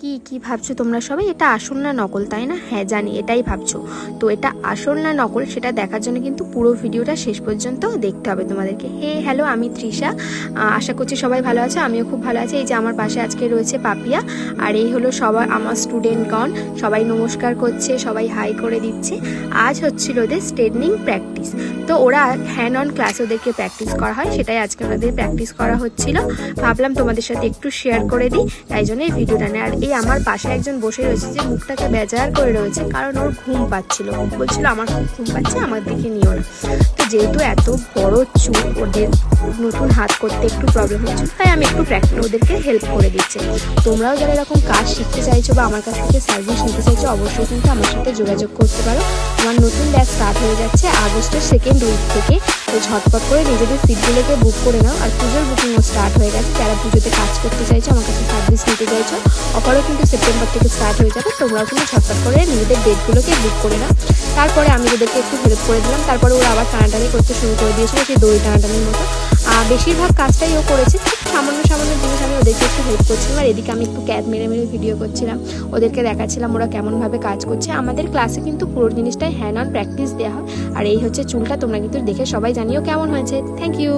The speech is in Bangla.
কি ভাবছো তোমরা সবাই, এটা আসল না নকল, তাই না? হ্যাঁ জানি, এটাই ভাবছো। তো এটা আসল না নকল সেটা দেখার জন্য কিন্তু পুরো ভিডিওটা শেষ পর্যন্ত দেখতে হবে তোমাদেরকে। হ্যালো, আমি তৃষা। আশা করছি সবাই ভালো আছে, আমিও খুব ভালো আছি। এই যে আমার পাশে আজকে রয়েছে পাপিয়া, আর এই হলো সবাই আমার স্টুডেন্টগণ। সবাই নমস্কার করছে, সবাই হাই করে দিচ্ছে। আজ হচ্ছিল ওদের স্ট্রেটনিং প্র্যাকটিস। তো ওরা হ্যান্ড অন ক্লাস ওদেরকে প্র্যাকটিস করা হয়, সেটাই আজকে ওদের প্র্যাকটিস করা হচ্ছিল। ভাবলাম তোমাদের সাথে একটু শেয়ার করে দিই, তাই জন্য এই ভিডিওটা নেই। আর এই আমার পাশে একজন বসে রয়েছে যে মুখটাকে বেজার করে রয়েছে, কারণ ওর ঘুম পাচ্ছিল। বলছিল আমার খুব ঘুম পাচ্ছে, আমার দিকে নিও না। তো যেহেতু এত বড় চুল, ওদের নতুন হাত করতে একটু প্রবলেম হচ্ছে, তাই আমি একটু ওদেরকে হেল্প করে দিচ্ছি। তোমরাও যারা এরকম কাজ শিখতে চাইছো বা আমার কাছ থেকে সার্ভিস নিতে চাইছো, অবশ্যই কিন্তু আমার সাথে যোগাযোগ করতে পারো। আমার নতুন ব্যাচ স্টার্ট হয়ে যাচ্ছে আগস্টের সেকেন্ড উইক থেকে। তো ঝটপট করে নিজেদের সিটগুলোকে বুক করে নাও। আর পুজোর বুকিংও স্টার্ট হয়ে গেছে। যারা পুজোতে কাজ করতে চাইছো, আমার কাছে সার্ভিস নিতে চাইছো, অফারও কিন্তু সেপ্টেম্বর থেকে স্টার্ট হয়ে যাবে। তোমরাও কিন্তু ঝটপট করে নিজেদের ডেটগুলোকে বুক করে নাও। তারপরে আমি ওদেরকে একটু হেল্প করে দিলাম। তারপরে ওরা আবার টানাটানি করতে শুরু করে দিয়েছিল, সেই দড়ি টানাটানির মতো। বেশিরভাগ কাজটাই ও করেছে, সামান্য সামান্য জিনিস আমি ওদেরকে একটু হেল্প করছিলাম। আর এদিকে আমি একটু ক্যাপ মেরে মেরে ভিডিও করছিলাম, ওদেরকে দেখাচ্ছিলাম ওরা কেমনভাবে কাজ করছে। আমাদের ক্লাসে কিন্তু পুরো জিনিসটাই হ্যান্ড অন প্র্যাকটিস দেওয়া হয়। আর এই হচ্ছে চুলটা, তোমরা কিন্তু দেখে সবাই জানিও কেমন হয়েছে। Thank you.